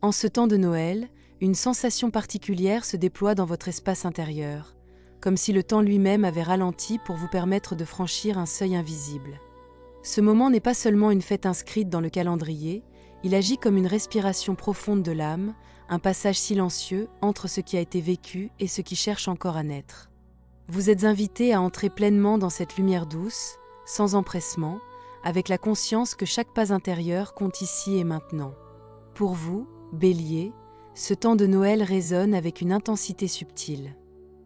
En ce temps de Noël, une sensation particulière se déploie dans votre espace intérieur, comme si le temps lui-même avait ralenti pour vous permettre de franchir un seuil invisible. Ce moment n'est pas seulement une fête inscrite dans le calendrier, il agit comme une respiration profonde de l'âme, un passage silencieux entre ce qui a été vécu et ce qui cherche encore à naître. Vous êtes invité à entrer pleinement dans cette lumière douce, sans empressement, avec la conscience que chaque pas intérieur compte ici et maintenant. Pour vous, Bélier, ce temps de Noël résonne avec une intensité subtile.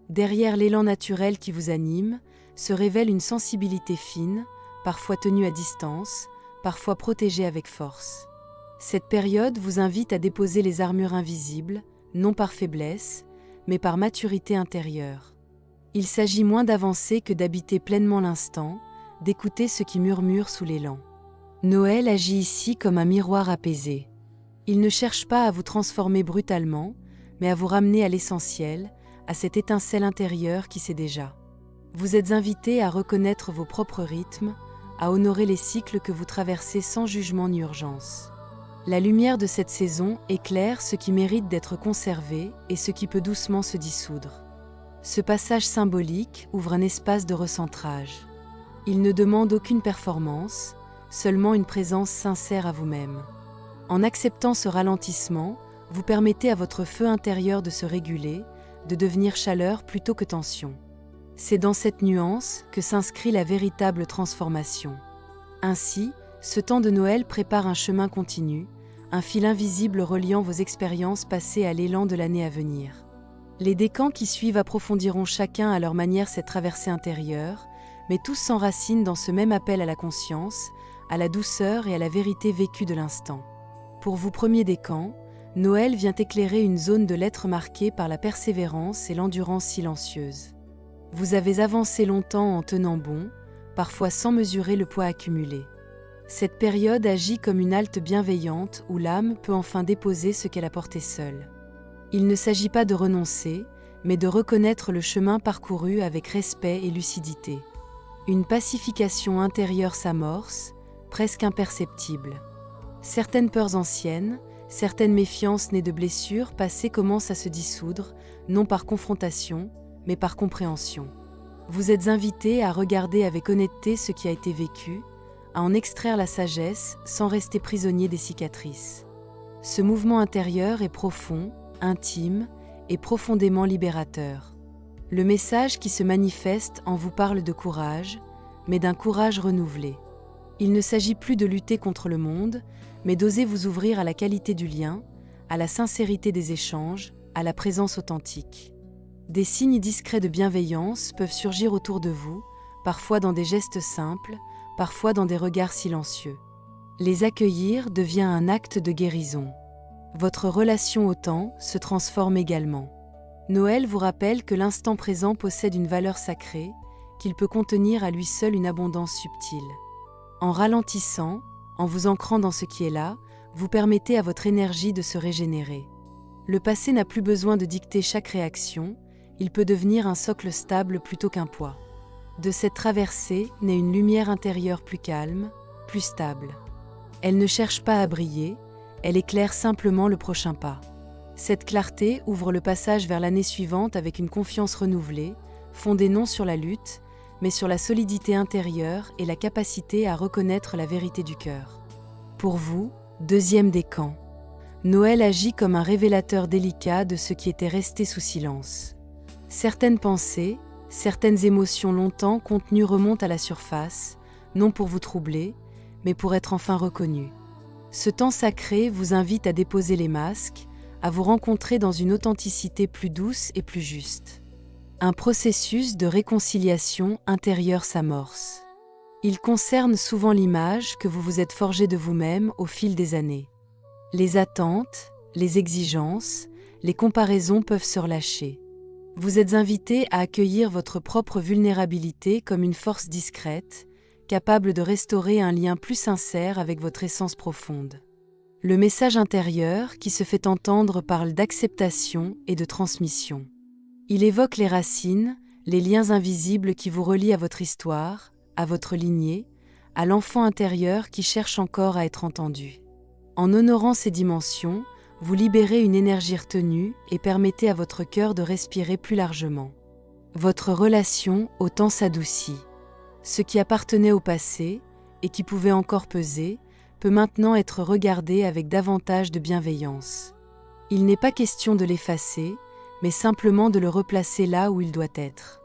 Derrière l'élan naturel qui vous anime, se révèle une sensibilité fine, parfois tenue à distance, parfois protégée avec force. Cette période vous invite à déposer les armures invisibles, non par faiblesse, mais par maturité intérieure. Il s'agit moins d'avancer que d'habiter pleinement l'instant, d'écouter ce qui murmure sous l'élan. Noël agit ici comme un miroir apaisé. Il ne cherche pas à vous transformer brutalement, mais à vous ramener à l'essentiel, à cette étincelle intérieure qui sait déjà. Vous êtes invité à reconnaître vos propres rythmes, à honorer les cycles que vous traversez sans jugement ni urgence. La lumière de cette saison éclaire ce qui mérite d'être conservé et ce qui peut doucement se dissoudre. Ce passage symbolique ouvre un espace de recentrage. Il ne demande aucune performance, seulement une présence sincère à vous-même. En acceptant ce ralentissement, vous permettez à votre feu intérieur de se réguler, de devenir chaleur plutôt que tension. C'est dans cette nuance que s'inscrit la véritable transformation. Ainsi, ce temps de Noël prépare un chemin continu, un fil invisible reliant vos expériences passées à l'élan de l'année à venir. Les décans qui suivent approfondiront chacun à leur manière cette traversée intérieure, mais tous s'enracinent dans ce même appel à la conscience, à la douceur et à la vérité vécue de l'instant. Pour vous premiers décans, Noël vient éclairer une zone de l'être marquée par la persévérance et l'endurance silencieuse. Vous avez avancé longtemps en tenant bon, parfois sans mesurer le poids accumulé. Cette période agit comme une halte bienveillante où l'âme peut enfin déposer ce qu'elle a porté seule. Il ne s'agit pas de renoncer, mais de reconnaître le chemin parcouru avec respect et lucidité. Une pacification intérieure s'amorce, presque imperceptible. Certaines peurs anciennes, certaines méfiances nées de blessures passées commencent à se dissoudre, non par confrontation, mais par compréhension. Vous êtes invité à regarder avec honnêteté ce qui a été vécu, à en extraire la sagesse sans rester prisonnier des cicatrices. Ce mouvement intérieur est profond, intime et profondément libérateur. Le message qui se manifeste en vous parle de courage, mais d'un courage renouvelé. Il ne s'agit plus de lutter contre le monde, mais d'oser vous ouvrir à la qualité du lien, à la sincérité des échanges, à la présence authentique. Des signes discrets de bienveillance peuvent surgir autour de vous, parfois dans des gestes simples, parfois dans des regards silencieux. Les accueillir devient un acte de guérison. Votre relation au temps se transforme également. Noël vous rappelle que l'instant présent possède une valeur sacrée, qu'il peut contenir à lui seul une abondance subtile. En ralentissant, en vous ancrant dans ce qui est là, vous permettez à votre énergie de se régénérer. Le passé n'a plus besoin de dicter chaque réaction, il peut devenir un socle stable plutôt qu'un poids. De cette traversée naît une lumière intérieure plus calme, plus stable. Elle ne cherche pas à briller, elle éclaire simplement le prochain pas. Cette clarté ouvre le passage vers l'année suivante avec une confiance renouvelée, fondée non sur la lutte, mais sur la solidité intérieure et la capacité à reconnaître la vérité du cœur. Pour vous, deuxième décan, Noël agit comme un révélateur délicat de ce qui était resté sous silence. Certaines pensées, certaines émotions longtemps contenues remontent à la surface, non pour vous troubler, mais pour être enfin reconnues. Ce temps sacré vous invite à déposer les masques, à vous rencontrer dans une authenticité plus douce et plus juste. Un processus de réconciliation intérieure s'amorce. Il concerne souvent l'image que vous vous êtes forgée de vous-même au fil des années. Les attentes, les exigences, les comparaisons peuvent se relâcher. Vous êtes invité à accueillir votre propre vulnérabilité comme une force discrète, capable de restaurer un lien plus sincère avec votre essence profonde. Le message intérieur qui se fait entendre parle d'acceptation et de transmission. Il évoque les racines, les liens invisibles qui vous relient à votre histoire, à votre lignée, à l'enfant intérieur qui cherche encore à être entendu. En honorant ces dimensions, Vous libérez une énergie retenue et permettez à votre cœur de respirer plus largement. Votre relation au temps s'adoucit. Ce qui appartenait au passé, et qui pouvait encore peser, peut maintenant être regardé avec davantage de bienveillance. Il n'est pas question de l'effacer, mais simplement de le replacer là où il doit être.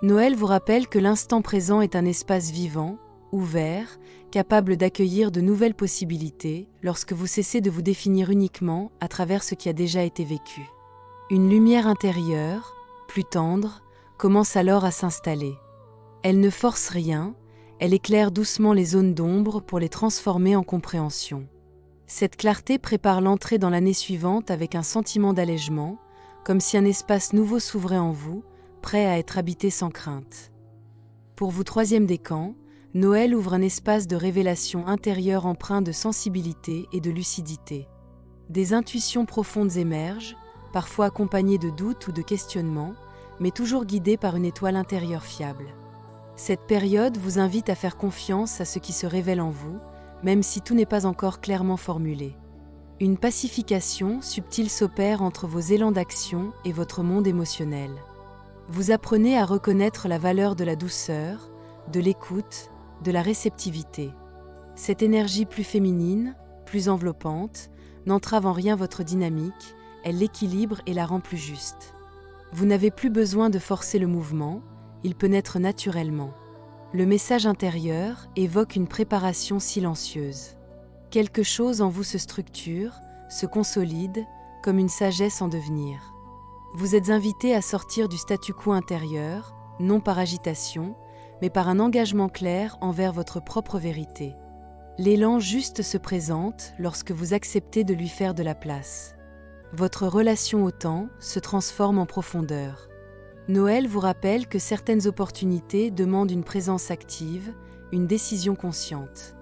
Noël vous rappelle que l'instant présent est un espace vivant, ouvert, capable d'accueillir de nouvelles possibilités lorsque vous cessez de vous définir uniquement à travers ce qui a déjà été vécu. Une lumière intérieure, plus tendre, commence alors à s'installer. Elle ne force rien, elle éclaire doucement les zones d'ombre pour les transformer en compréhension. Cette clarté prépare l'entrée dans l'année suivante avec un sentiment d'allègement, comme si un espace nouveau s'ouvrait en vous, prêt à être habité sans crainte. Pour vous, troisième décan, Noël ouvre un espace de révélation intérieure empreint de sensibilité et de lucidité. Des intuitions profondes émergent, parfois accompagnées de doutes ou de questionnements, mais toujours guidées par une étoile intérieure fiable. Cette période vous invite à faire confiance à ce qui se révèle en vous, même si tout n'est pas encore clairement formulé. Une pacification subtile s'opère entre vos élans d'action et votre monde émotionnel. Vous apprenez à reconnaître la valeur de la douceur, de l'écoute, de la réceptivité. Cette énergie plus féminine, plus enveloppante, n'entrave en rien votre dynamique, elle l'équilibre et la rend plus juste. Vous n'avez plus besoin de forcer le mouvement, il peut naître naturellement. Le message intérieur évoque une préparation silencieuse. Quelque chose en vous se structure, se consolide, comme une sagesse en devenir. Vous êtes invité à sortir du statu quo intérieur, non par agitation, mais par un engagement clair envers votre propre vérité. L'élan juste se présente lorsque vous acceptez de lui faire de la place. Votre relation au temps se transforme en profondeur. Noël vous rappelle que certaines opportunités demandent une présence active, une décision consciente.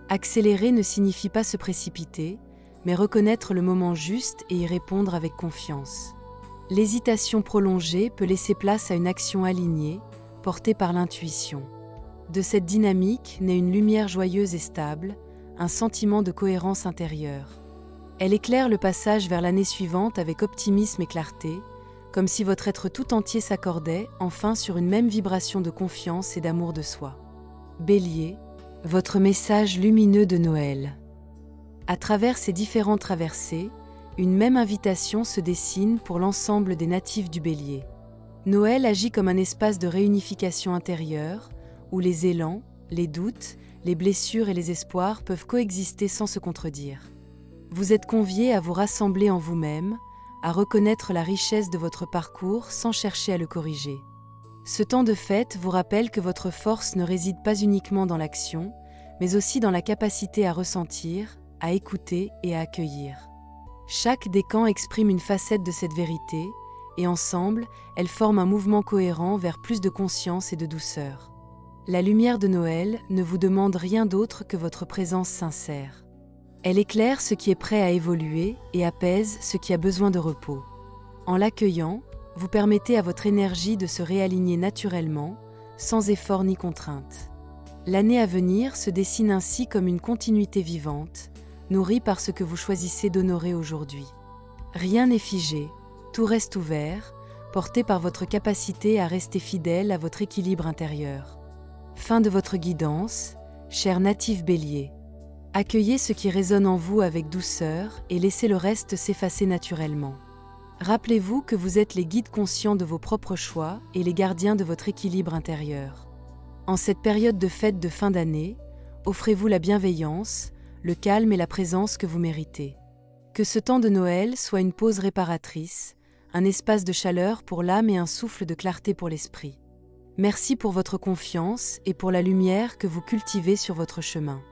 Accélérer ne signifie pas se précipiter, mais reconnaître le moment juste et y répondre avec confiance. L'hésitation prolongée peut laisser place à une action alignée, portée par l'intuition. De cette dynamique naît une lumière joyeuse et stable, un sentiment de cohérence intérieure. Elle éclaire le passage vers l'année suivante avec optimisme et clarté, comme si votre être tout entier s'accordait enfin sur une même vibration de confiance et d'amour de soi. Bélier, votre message lumineux de Noël. À travers ces différentes traversées, une même invitation se dessine pour l'ensemble des natifs du Bélier. Noël agit comme un espace de réunification intérieure, où les élans, les doutes, les blessures et les espoirs peuvent coexister sans se contredire. Vous êtes conviés à vous rassembler en vous-même, à reconnaître la richesse de votre parcours sans chercher à le corriger. Ce temps de fête vous rappelle que votre force ne réside pas uniquement dans l'action, mais aussi dans la capacité à ressentir, à écouter et à accueillir. Chaque décan exprime une facette de cette vérité, et ensemble, elles forment un mouvement cohérent vers plus de conscience et de douceur. La lumière de Noël ne vous demande rien d'autre que votre présence sincère. Elle éclaire ce qui est prêt à évoluer et apaise ce qui a besoin de repos. En l'accueillant, vous permettez à votre énergie de se réaligner naturellement, sans effort ni contrainte. L'année à venir se dessine ainsi comme une continuité vivante, nourrie par ce que vous choisissez d'honorer aujourd'hui. Rien n'est figé, tout reste ouvert, porté par votre capacité à rester fidèle à votre équilibre intérieur. Fin de votre guidance, cher natif Bélier. Accueillez ce qui résonne en vous avec douceur et laissez le reste s'effacer naturellement. Rappelez-vous que vous êtes les guides conscients de vos propres choix et les gardiens de votre équilibre intérieur. En cette période de fête de fin d'année, offrez-vous la bienveillance, le calme et la présence que vous méritez. Que ce temps de Noël soit une pause réparatrice, un espace de chaleur pour l'âme et un souffle de clarté pour l'esprit. Merci pour votre confiance et pour la lumière que vous cultivez sur votre chemin.